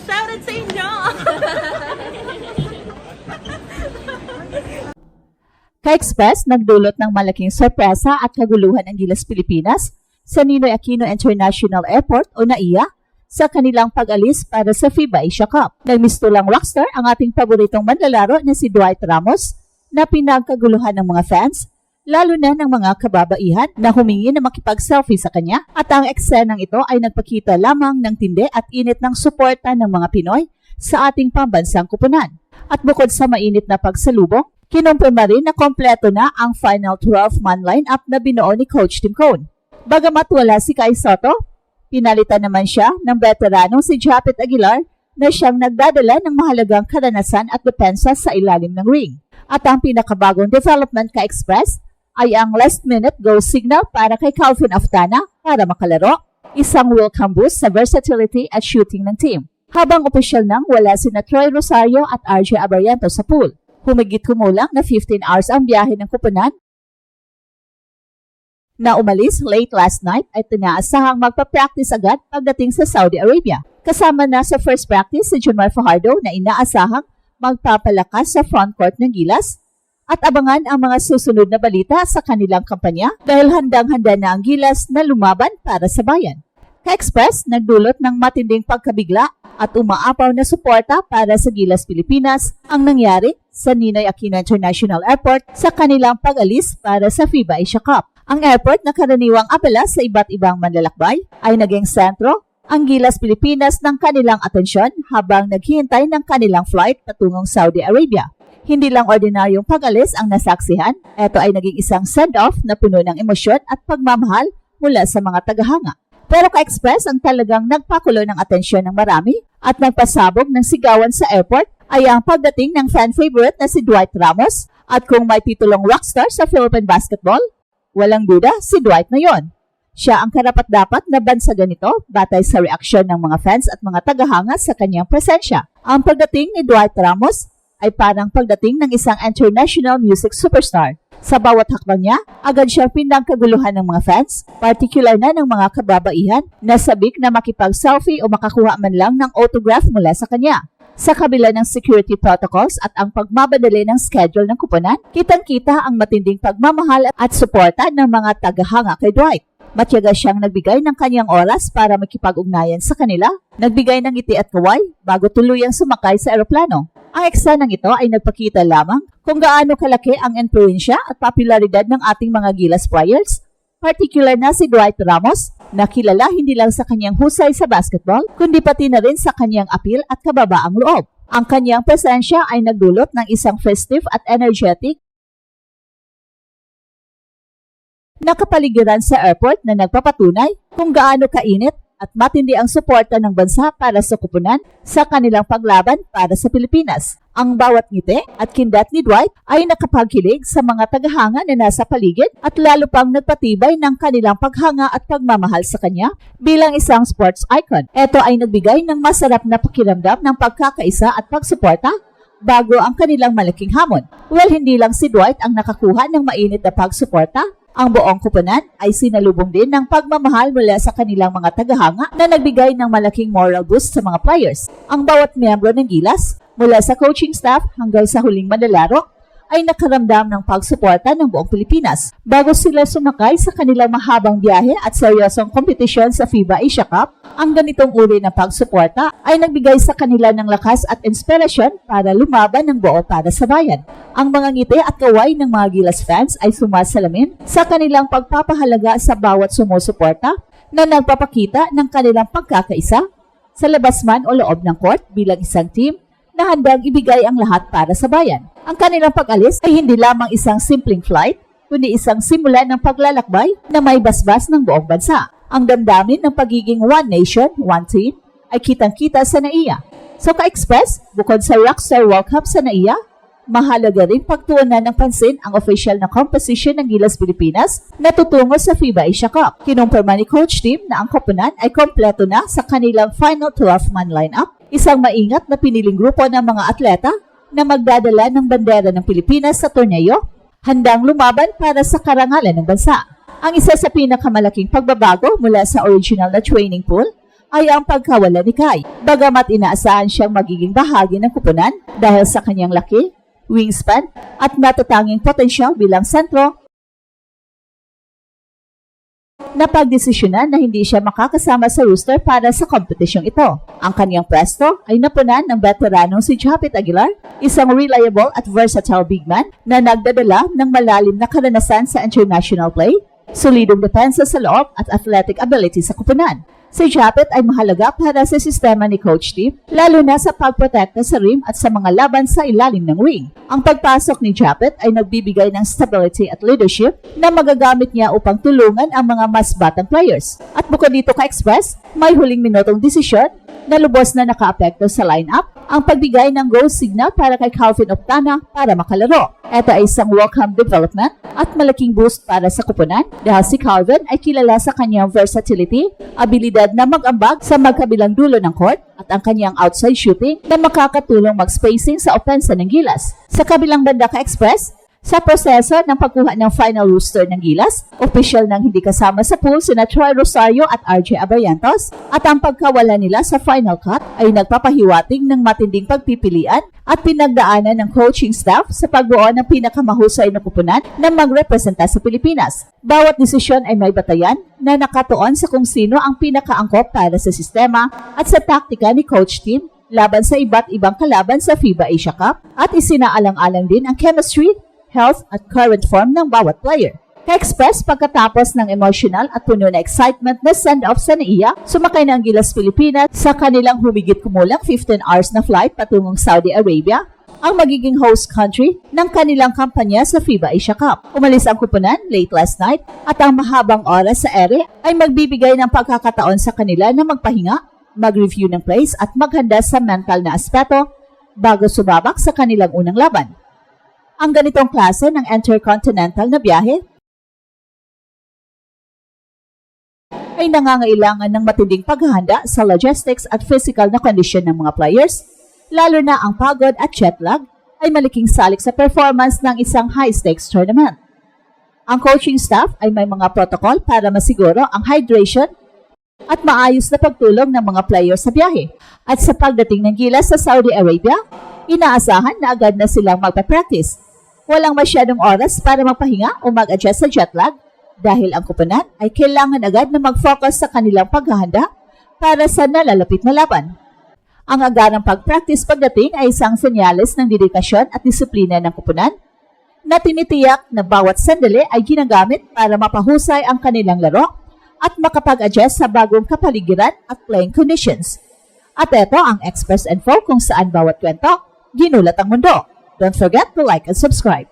Shoutout sa inyo! Ka-Express nagdulot ng malaking sorpresa at kaguluhan ang Gilas Pilipinas sa Ninoy Aquino International Airport o NAIA sa kanilang pag-alis para sa FIBA Asia Cup. Nagmistulang rockstar ang ating paboritong manlalaro na si Dwight Ramos na pinagkaguluhan ng mga fans, lalo na ng mga kababaihan na humingi na makipag-selfie sa kanya, at ang eksenang ito ay nagpakita lamang ng tindi at init ng suporta ng mga Pinoy sa ating pambansang kupunan. At bukod sa mainit na pagsalubong, kinumpirma rin na kompleto na ang final 12-man lineup na binuo ni Coach Tim Cone. Bagamat wala si Kai Soto, pinalitan naman siya ng veteranong si Japet Aguilar na siyang nagdadala ng mahalagang karanasan at depensa sa ilalim ng ring. At ang pinakabagong development Ka-Express ay ang last-minute go signal para kay Calvin Aftana para makalaro, isang welcome boost sa versatility at shooting ng team. Habang opisyal nang wala sina Troy Rosario at RJ Abariento sa pool. Humigit kumulang na 15 hours ang biyahe ng kupunan na umalis late last night ay tinaasahang magpa-practice agad pagdating sa Saudi Arabia. Kasama na sa first practice si Junmar Fajardo na inaasahang magpapalakas sa front court ng Gilas, at abangan ang mga susunod na balita sa kanilang kampanya dahil handang-handa na ang Gilas na lumaban para sa bayan. Ka-Express nagdulot ng matinding pagkabigla at umaapaw na suporta para sa Gilas Pilipinas ang nangyari sa Ninoy Aquino International Airport sa kanilang pag-alis para sa FIBA Asia Cup. Ang airport na karaniwang abala sa iba't ibang manlalakbay ay naging sentro ang Gilas Pilipinas ng kanilang atensyon habang naghihintay ng kanilang flight patungong Saudi Arabia. Hindi lang ordinaryong pag-alis ang nasaksihan, ito ay naging isang send-off na puno ng emosyon at pagmamahal mula sa mga tagahanga. Pero Ka-Express ang talagang nagpakulo ng atensyon ng marami at nagpasabog ng sigawan sa airport ay ang pagdating ng fan favorite na si Dwight Ramos, at kung may titulong rockstar sa Philippine basketball, walang duda si Dwight na yon. Siya ang karapat-dapat na bansagan nito batay sa reaksyon ng mga fans at mga tagahanga sa kanyang presensya. Ang pagdating ni Dwight Ramos ay parang pagdating ng isang international music superstar. Sa bawat hakbang niya, agad siyang pinagkaguluhan ng mga fans, particular na ng mga kababaihan na sabik na makipag-selfie o makakuha man lang ng autograph mula sa kanya. Sa kabila ng security protocols at ang pagmamadali ng schedule ng kupunan, kitang-kita ang matinding pagmamahal at suporta ng mga tagahanga kay Dwight. Matyaga siyang nagbigay ng kanyang oras para makipag-ugnayan sa kanila, nagbigay ng ngiti at kaway bago tuluyang sumakay sa eroplano. Ang eksenang ito ay nagpakita lamang kung gaano kalaki ang influensya at popularidad ng ating mga Gilas players, particular na si Dwight Ramos, na kilala hindi lang sa kanyang husay sa basketball, kundi pati na rin sa kanyang appeal at kababaang loob. Ang kanyang presensya ay nagdulot ng isang festive at energetic na kapaligiran sa airport na nagpapatunay kung gaano kainit at matindi ang suporta ng bansa para sa kupunan sa kanilang paglaban para sa Pilipinas. Ang bawat ngiti at kindat ni Dwight ay nakapagkilig sa mga tagahanga na nasa paligid at lalo pang nagpatibay ng kanilang paghanga at pagmamahal sa kanya bilang isang sports icon. Ito ay nagbigay ng masarap na pakiramdam ng pagkakaisa at pagsuporta bago ang kanilang malaking hamon. Well, hindi lang si Dwight ang nakakuha ng mainit na pagsuporta. Ang buong kupunan ay sinalubong din ng pagmamahal mula sa kanilang mga tagahanga na nagbigay ng malaking moral boost sa mga players. Ang bawat miyembro ng Gilas, mula sa coaching staff hanggang sa huling manlalaro, ay nakaramdam ng pagsuporta ng buong Pilipinas. Bago sila sumakay sa kanilang mahabang biyahe at seryosong kompetisyon sa FIBA Asia Cup, ang ganitong uri ng pagsuporta ay nagbigay sa kanila ng lakas at inspirasyon para lumaban ng buo para sa bayan. Ang mga ngiti at kaway ng mga Gilas fans ay sumasalamin sa kanilang pagpapahalaga sa bawat sumusuporta na nagpapakita ng kanilang pagkakaisa sa labas man o loob ng court bilang isang team na handang ibigay ang lahat para sa bayan. Ang kanilang pag-alis ay hindi lamang isang simpleng flight, kundi isang simula ng paglalakbay na may basbas ng buong bansa. Ang damdamin ng pagiging one nation, one team ay kitang-kita sa NAIA. So Ka-Express, bukod sa rockstar welcome sa NAIA, mahalaga rin pagtuunan ng pansin ang official na composition ng Gilas Pilipinas na tutungo sa FIBA Asia Cup. Kinumpirma ni Coach Tim na ang koponan ay kompleto na sa kanilang final 12-man lineup, isang maingat na piniling grupo ng mga atleta na magdadala ng bandera ng Pilipinas sa torneo, handang lumaban para sa karangalan ng bansa. Ang isa sa pinakamalaking pagbabago mula sa original na training pool ay ang pagkawala ni Kai. Bagamat inaasahan siyang magiging bahagi ng kupunan dahil sa kanyang laki, wingspan at natatanging potensyal bilang sentro, napagdesisyonan na hindi siya makakasama sa roster para sa kompetisyong ito. Ang kanyang pwesto ay napunan ng veteranong si Japet Aguilar, isang reliable at versatile big man na nagdadala ng malalim na karanasan sa international play, solidong depensa sa loob at athletic ability sa kupunan. Si Japet ay mahalaga para sa sistema ni Coach Steve, lalo na sa pagprotekta sa rim at sa mga laban sa ilalim ng ring. Ang pagpasok ni Japet ay nagbibigay ng stability at leadership na magagamit niya upang tulungan ang mga mas batang players. At bukod dito ka-express, may huling minutong desisyon na lubos na nakaapekto sa lineup ang pagbigay ng goal signal para kay Calvin Octana para makalaro. Ito ay isang welcome development at malaking boost para sa kupunan dahil si Calvin ay kilala sa kanyang versatility, abilidad na mag-ambag sa magkabilang dulo ng court at ang kanyang outside shooting na makakatulong mag-spacing sa opensa ng Gilas. Sa kabilang banda ka-express, sa proseso ng pagkuha ng final roster ng Gilas, opisyal nang hindi kasama sa pool sina Troy Rosario at RJ Abarrientos at ang pagkawala nila sa final cut ay nagpapahiwatig ng matinding pagpipilian at pinagdaanan ng coaching staff sa pagbuo ng pinakamahusay na kupunan na magrepresenta sa Pilipinas. Bawat desisyon ay may batayan na nakatuon sa kung sino ang pinakaangkop para sa sistema at sa taktika ni Coach Tim laban sa iba't ibang kalaban sa FIBA Asia Cup at isinaalang-alang din ang chemistry, health at current form ng bawat player. Ka-express pagkatapos ng emotional at puno na excitement na send-off sa NAIA, sumakay na ang Gilas Pilipinas sa kanilang humigit kumulang 15 hours na flight patungong Saudi Arabia, ang magiging host country ng kanilang kampanya sa FIBA Asia Cup. Umalis ang kupunan late last night at ang mahabang oras sa ere ay magbibigay ng pagkakataon sa kanila na magpahinga, mag-review ng plays at maghanda sa mental na aspeto bago sumabak sa kanilang unang laban. Ang ganitong klase ng intercontinental na biyahe ay nangangailangan ng matinding paghahanda sa logistics at physical na kondisyon ng mga players, lalo na ang pagod at jet lag ay malaking salik sa performance ng isang high-stakes tournament. Ang coaching staff ay may mga protocol para masiguro ang hydration at maayos na pagtulong ng mga players sa biyahe. At sa pagdating ng Gilas sa Saudi Arabia, inaasahan na agad na silang magpa-practice. Walang masyadong oras para magpahinga o mag-adjust sa jet lag dahil ang kupunan ay kailangan agad na mag-focus sa kanilang paghahanda para sa nalalapit na laban. Ang agarang pag-practice pagdating ay isang senyales ng dedikasyon at disiplina ng kupunan na tinitiyak na bawat sandali ay ginagamit para mapahusay ang kanilang laro at makapag-adjust sa bagong kapaligiran at playing conditions. At ito ang Express Info kung saan bawat kwento ginulat ang mundo. Don't forget to like and subscribe.